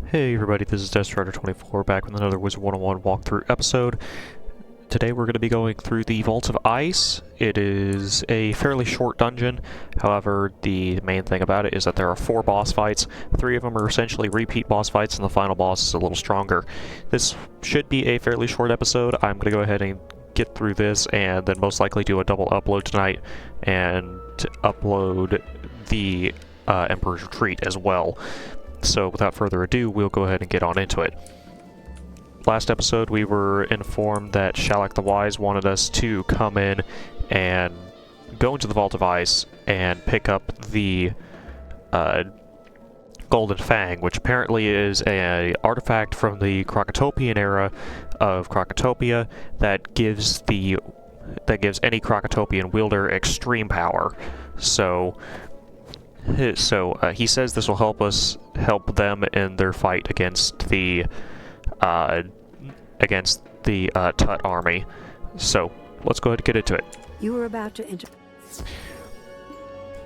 Hey everybody, this is Destrider24 back with another Wizard101 walkthrough episode. Today we're going to be going through the Vaults of Ice. It is a fairly short dungeon, however the main thing about it is that there are 4 boss fights. 3 of them are essentially repeat boss fights and the final boss is a little stronger. This should be a fairly short episode. I'm going to go ahead and get through this and then most likely do a double upload tonight and upload the Emperor's Retreat as well. So without further ado, we'll go ahead and get on into it. Last episode we were informed that Shalak the Wise wanted us to come in and go into the Vault of Ice and pick up the Golden Fang, which apparently is an artifact from the Krokotopian era of Krokotopia that gives any Krokotopian wielder extreme power. So he says this will help them in their fight against the Tut army. So let's go ahead and get into it. You were about to enter.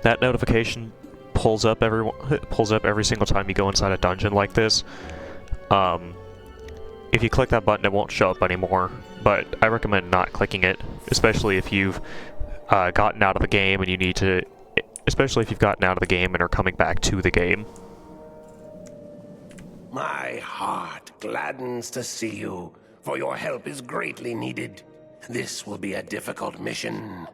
That notification pulls up every single time you go inside a dungeon like this. If you click that button, it won't show up anymore. But I recommend not clicking it, especially if you've gotten out of the game and you need to. Especially if you've gotten out of the game and are coming back to the game. My heart gladdens to see you, for your help is greatly needed. This will be a difficult mission.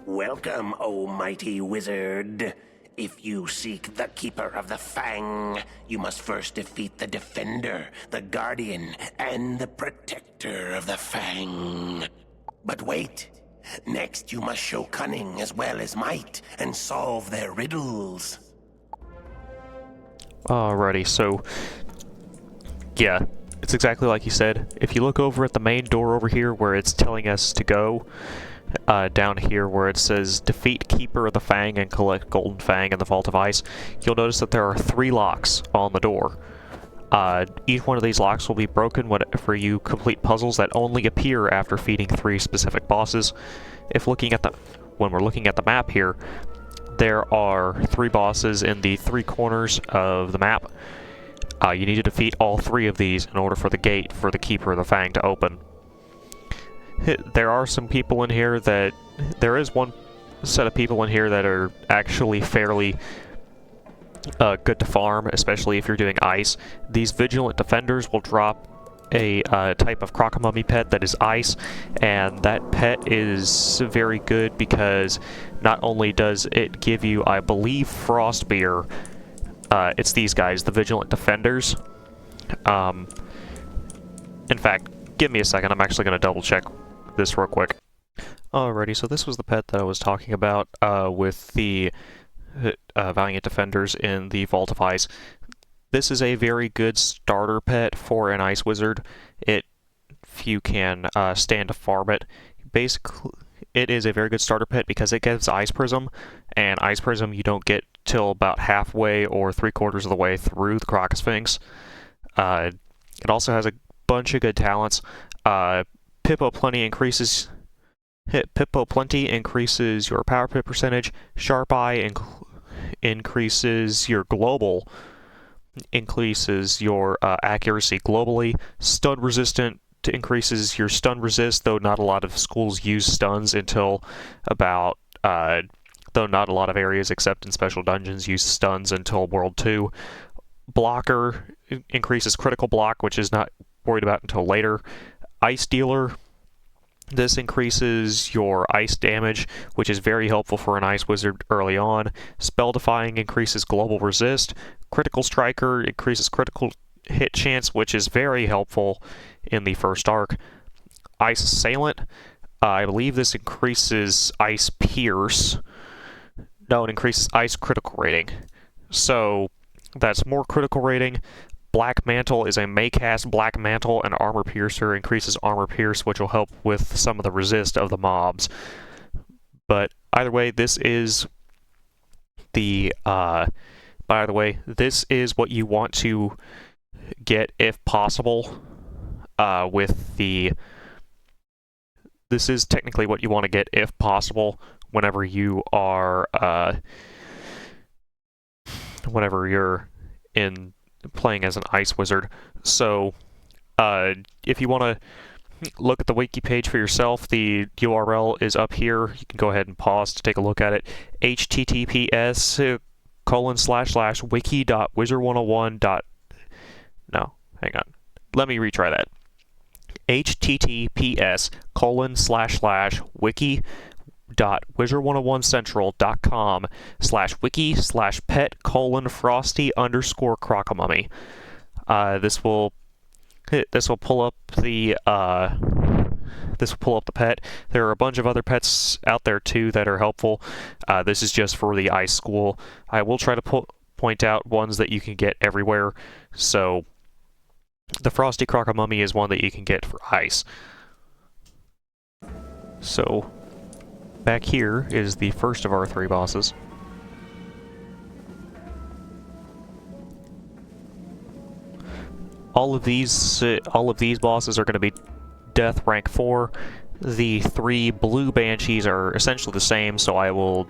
Welcome, O mighty wizard. If you seek the Keeper of the Fang, you must first defeat the Defender, the Guardian, and the Protector of the Fang. But wait. Next, you must show cunning as well as might, and solve their riddles. Alrighty, so yeah, it's exactly like you said. If you look over at the main door over here where it's telling us to go, down here where it says Defeat Keeper of the Fang and collect Golden Fang in the Vault of Ice, you'll notice that there are 3 locks on the door. Each one of these locks will be broken whenever you complete puzzles that only appear after defeating 3 specific bosses. When we're looking at the map here, there are 3 bosses in the 3 corners of the map. You need to defeat all 3 of these in order for the gate for the Keeper of the Fang to open. There are some people in here there is one set of people in here that are actually fairly good to farm, especially if you're doing ice. These Vigilant Defenders will drop a type of Crocomummy pet that is ice, and that pet is very good because not only does it give you, I believe, Frost Beer, it's these guys, the Vigilant Defenders. In fact, give me a second, I'm actually going to double check this real quick. Alrighty, so this was the pet that I was talking about with the Valiant Defenders in the Vault of Ice. This is a very good starter pet for an Ice Wizard. If you can stand to farm it. Basically, it is a very good starter pet because it gives Ice Prism, and Ice Prism you don't get till about halfway or 3/4 of the way through the Crocosphinx. It also has a bunch of good talents. Pippo Plenty increases your power pip percentage. Sharp Eye increases your accuracy globally. Stun Resistant increases your stun resist, though not a lot of schools use stuns though not a lot of areas except in special dungeons use stuns until World 2. Blocker increases critical block, which is not worried about until later. Ice Dealer. This increases your ice damage, which is very helpful for an Ice Wizard early on. Spell Defying increases global resist. Critical Striker increases critical hit chance, which is very helpful in the first arc. Ice Assailant, I believe this increases Ice Pierce. No, it increases Ice critical rating. So that's more critical rating. Black Mantle is a Maycast Black Mantle, and Armor Piercer increases Armor Pierce, which will help with some of the resist of the mobs. But either way, this is what you want to get if possible. This is technically what you want to get if possible whenever you are whenever you're in playing as an ice wizard. So, if you want to look at the wiki page for yourself, the URL is up here. You can go ahead and pause to take a look at it. https://wiki.wizard101. No, hang on. Let me retry that. https://wiki.wizard101central.com/wiki/pet:/frosty_crocomummy. This will pull up the pet. There are a bunch of other pets out there too that are helpful. This is just for the ice school. I will try to point out ones that you can get everywhere. So the Frosty Crocomummy is one that you can get for ice. So back here is the first of our 3 bosses. All of these bosses are going to be Death Rank 4. The 3 blue banshees are essentially the same, so I will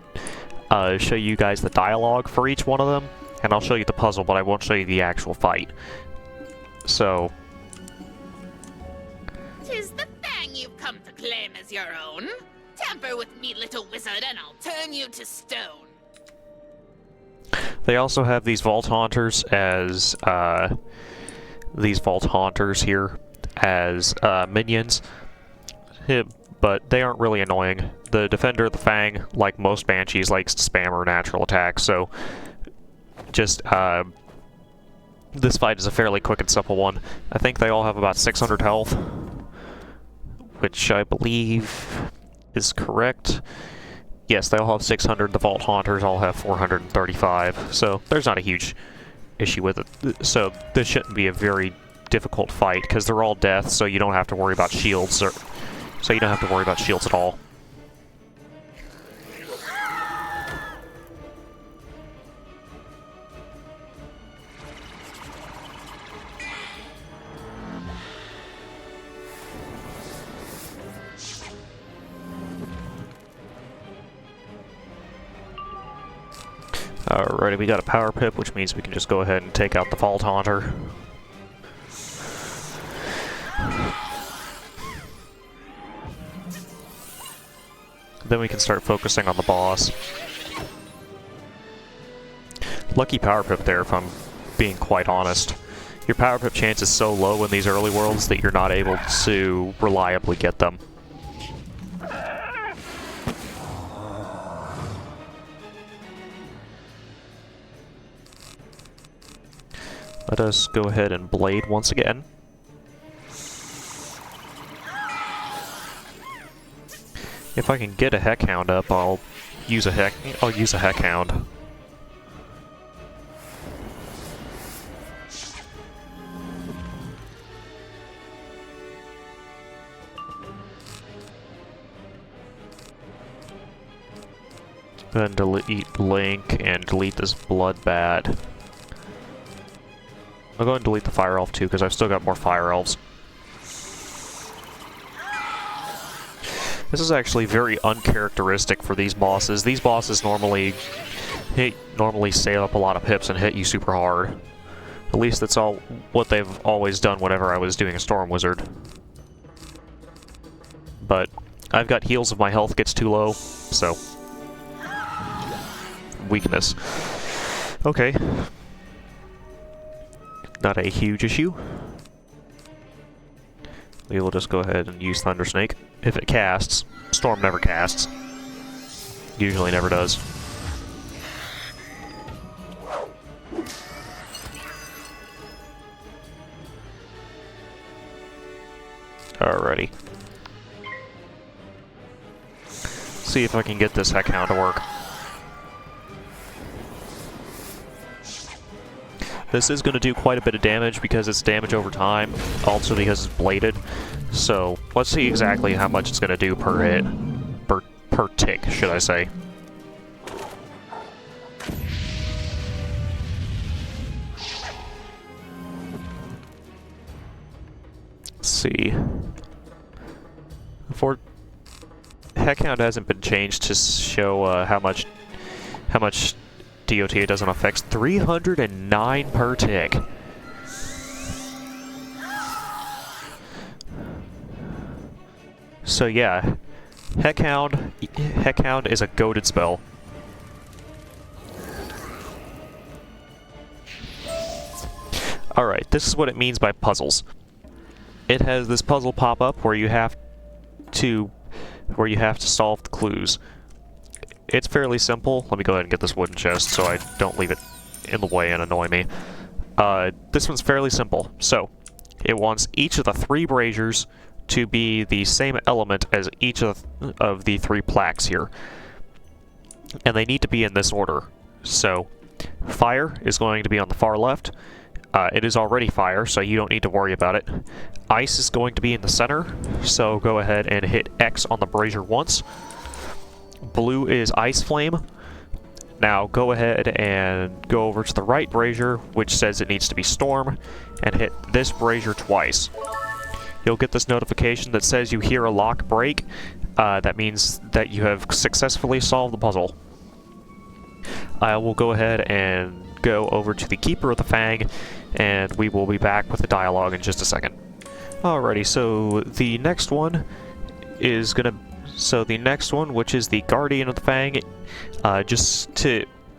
show you guys the dialogue for each one of them, and I'll show you the puzzle, but I won't show you the actual fight. So, 'tis the fang you've come to claim as your own. Tamper with me, little wizard, and I'll turn you to stone. they also have these Vault Haunters as here as minions, but they aren't really annoying. The Defender of the Fang, like most banshees, likes to spam her natural attack, so just this fight is a fairly quick and simple one. I think they all have about 600 health, which I believe is correct. Yes, they all have 600. The Vault Haunters all have 435, so there's not a huge issue with it. So this shouldn't be a very difficult fight, because they're all death, so you don't have to worry about shields, at all. Alrighty, we got a power pip, which means we can just go ahead and take out the Vault Haunter. Then we can start focusing on the boss. Lucky power pip there, if I'm being quite honest. Your power pip chance is so low in these early worlds that you're not able to reliably get them. Let us go ahead and blade once again. If I can get a Heck Hound up, I'll use a Heck Hound. Then delete Link and delete this Blood Bat. I'll go ahead and delete the Fire Elf too, because I've still got more Fire Elves. This is actually very uncharacteristic for these bosses. These bosses normally save up a lot of pips and hit you super hard. At least that's all what they've always done whenever I was doing a Storm Wizard. But I've got heals if my health gets too low, so weakness. Okay. Not a huge issue. We will just go ahead and use Thunder Snake. If it casts. Storm never casts. Usually never does. Alrighty. See if I can get this Heck Hound to work. This is going to do quite a bit of damage because it's damage over time, also because it's bladed. So let's see exactly how much it's going to do per hit, per tick, should I say. Let's see. Heck Hound hasn't been changed to show how much DOT it does on effects. 309 per tick. So yeah, Heckhound is a goated spell. Alright, this is what it means by puzzles. It has this puzzle pop up where you have to solve the clues. It's fairly simple. Let me go ahead and get this wooden chest so I don't leave it in the way and annoy me. This one's fairly simple. So, it wants each of the 3 braziers to be the same element as each of the 3 plaques here. And they need to be in this order. So, fire is going to be on the far left. It is already fire, so you don't need to worry about it. Ice is going to be in the center, so go ahead and hit X on the brazier once. Blue is ice flame. Now go ahead and go over to the right brazier, which says it needs to be storm, and hit this brazier twice. You'll get this notification that says you hear a lock break. That means that you have successfully solved the puzzle. I will go ahead and go over to the Keeper of the Fang, and we will be back with the dialogue in just a second. Alrighty, so the next one, which is the Guardian of the Fang,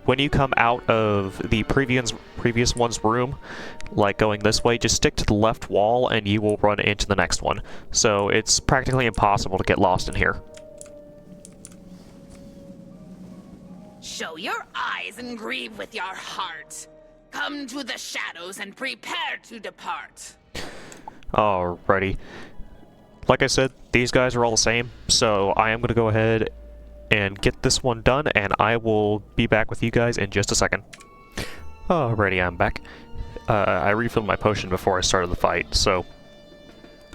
when you come out of the previous one's room, like going this way, just stick to the left wall and you will run into the next one. So it's practically impossible to get lost in here. Show your eyes and grieve with your heart. Come to the shadows and prepare to depart. Alrighty. Like I said, these guys are all the same, so I am going to go ahead and get this one done, and I will be back with you guys in just a second. Alrighty, I'm back. I refilled my potion before I started the fight, so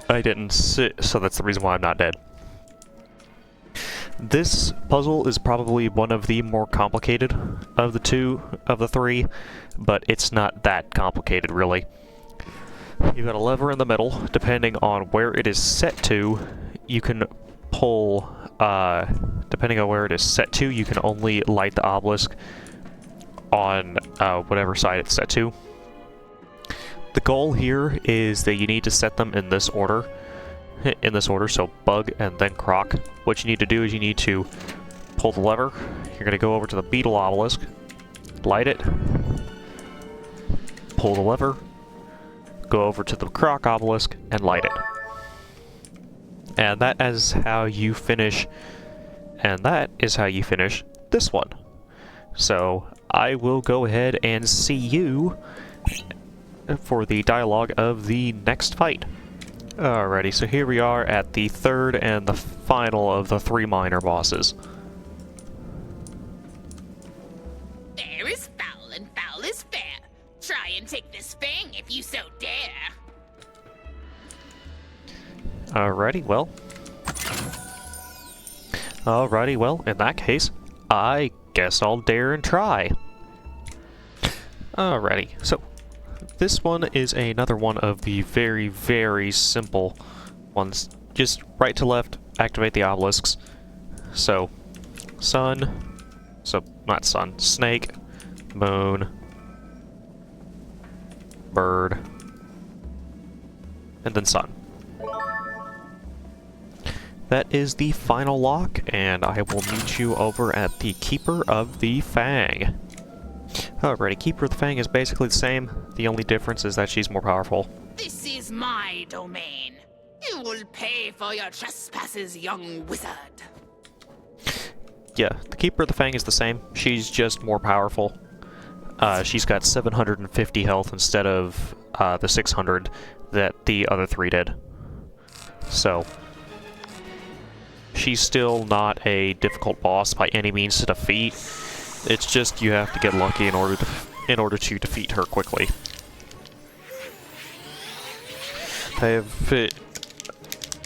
I didn't sit, so that's the reason why I'm not dead. This puzzle is probably one of the more complicated of the 3, but it's not that complicated, really. You've got a lever in the middle. Depending on where it is set to, you can pull, depending on where it is set to, you can only light the obelisk on whatever side it's set to. The goal here is that you need to set them in this order. So bug and then croc. What you need to do is you need to pull the lever. You're going to go over to the beetle obelisk, light it, pull the lever, go over to the croc obelisk, and light it. And that is how you finish, this one. So I will go ahead and see you for the dialogue of the next fight. Alrighty, so here we are at the 3rd and the final of the 3 minor bosses. Fair is foul and foul is fair. Try and take this fang if you so dare. Alrighty, well, in that case, I guess I'll dare and try. Alrighty, so this one is another one of the very, very simple ones. Just right to left, activate the obelisks. So, snake, moon, bird, and then sun. That is the final lock, and I will meet you over at the Keeper of the Fang. Alrighty, Keeper of the Fang is basically the same. The only difference is that she's more powerful. This is my domain. You will pay for your trespasses, young wizard. Yeah, the Keeper of the Fang is the same. She's just more powerful. She's got 750 health instead of the 600 that the other 3 did. So, she's still not a difficult boss by any means to defeat. It's just you have to get lucky in order to defeat her quickly.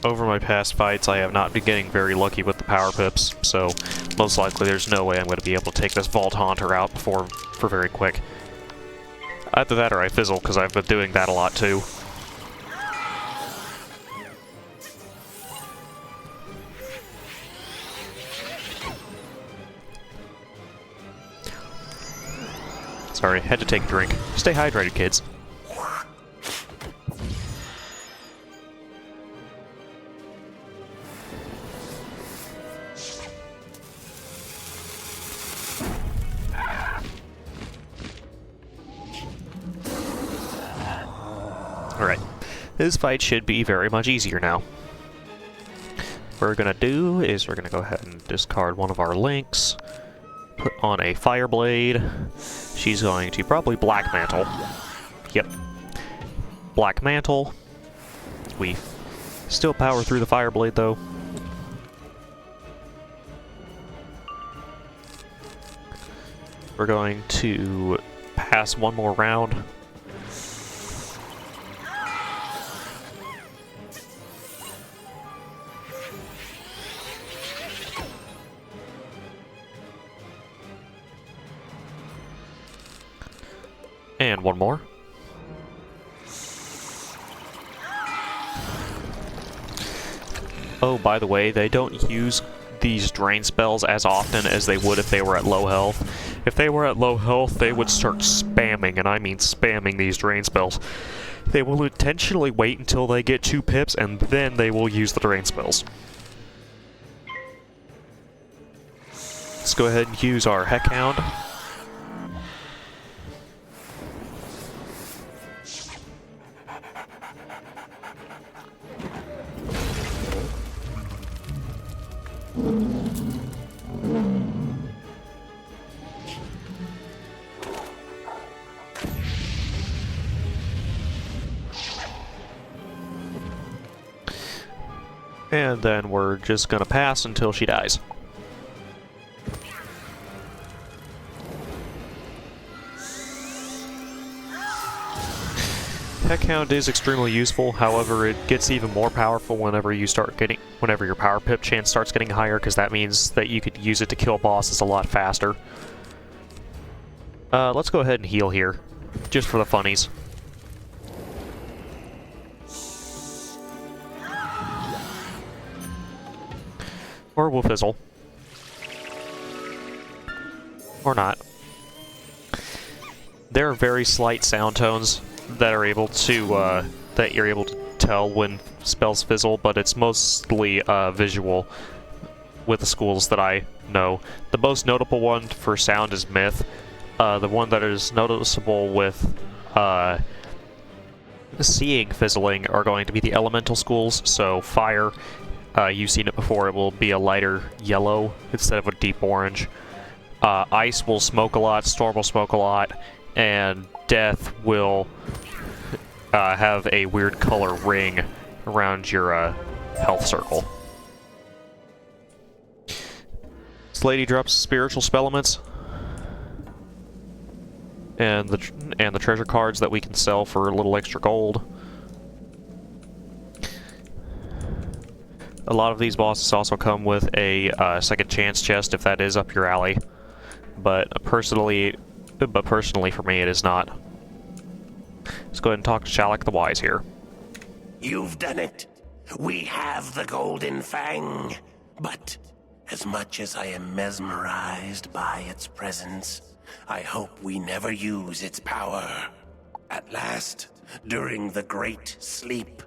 Over my past fights, I have not been getting very lucky with the power pips, so most likely there's no way I'm going to be able to take this Vault Haunter out for very quick. Either that or I fizzle, because I've been doing that a lot too. Sorry, had to take a drink. Stay hydrated, kids. Alright. This fight should be very much easier now. What we're gonna do is we're gonna go ahead and discard one of our links. Put on a fire blade. She's going to probably black mantle. Yep. Black mantle. We still power through the fire blade though. We're going to pass one more round. And one more. Oh, by the way, they don't use these drain spells as often as they would if they were at low health. If they were at low health, they would start spamming, and I mean spamming these drain spells. They will intentionally wait until they get 2 pips, and then they will use the drain spells. Let's go ahead and use our Heck Hound. And then we're just gonna pass until she dies. Heckhound is extremely useful, however it gets even more powerful whenever your power pip chance starts getting higher, because that means that you could use it to kill bosses a lot faster. Let's go ahead and heal here, just for the funnies. Or we'll fizzle. Or not. There are very slight sound tones that are able to, that you're able to tell when spells fizzle, but it's mostly, visual with the schools that I know. The most notable one for sound is Myth. The one that is noticeable with, seeing fizzling are going to be the elemental schools, so fire. You've seen it before, it will be a lighter yellow instead of a deep orange. Ice will smoke a lot, storm will smoke a lot, and death will have a weird color ring around your health circle. This lady drops spiritual spell elements, and the treasure cards that we can sell for a little extra gold. A lot of these bosses also come with a second chance chest if that is up your alley, but personally for me it is not. Let's go ahead and talk to Shalak the Wise here. You've done it. We have the Golden Fang. But as much as I am mesmerized by its presence, I hope we never use its power. At last, during the Great Sleep,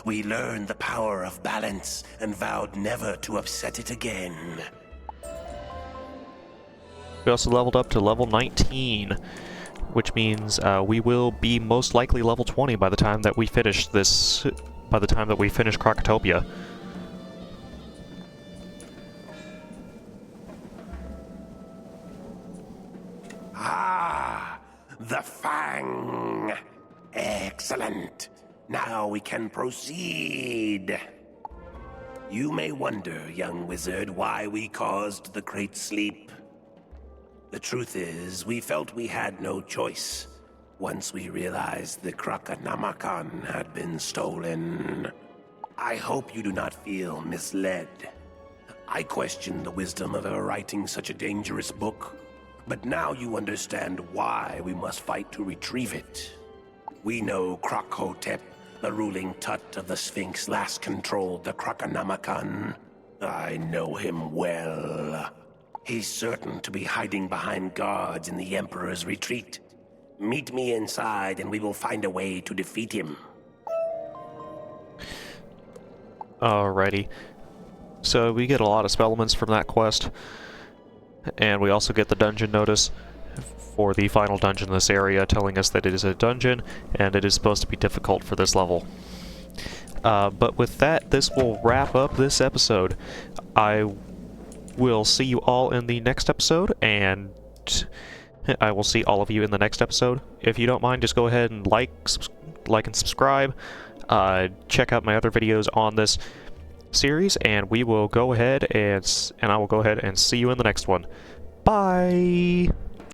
we learned the power of balance and vowed never to upset it again. We also leveled up to level 19, which means we will be most likely level 20 by the time that we finish this. By the time that we finish Krokotopia. Ah, the Fang. Excellent. Now we can proceed. You may wonder, young wizard, why we caused the Great Sleep. The truth is, we felt we had no choice once we realized the Krakanamakan had been stolen. I hope you do not feel misled. I questioned the wisdom of ever writing such a dangerous book, but now you understand why we must fight to retrieve it. We know Krokhotep, the ruling Tut of the Sphinx, last controlled the Krakanamakan. I know him well. He's certain to be hiding behind guards in the Emperor's retreat. Meet me inside and we will find a way to defeat him. Alrighty. So we get a lot of spell elements from that quest. And we also get the dungeon notice. for the final dungeon in this area, telling us that it is a dungeon and it is supposed to be difficult for this level. But with that, this will wrap up this episode. I will see you all in the next episode, and I will see all of you in the next episode. If you don't mind, just go ahead and like and subscribe. Check out my other videos on this series, and we will go ahead and I will go ahead and see you in the next one. Bye!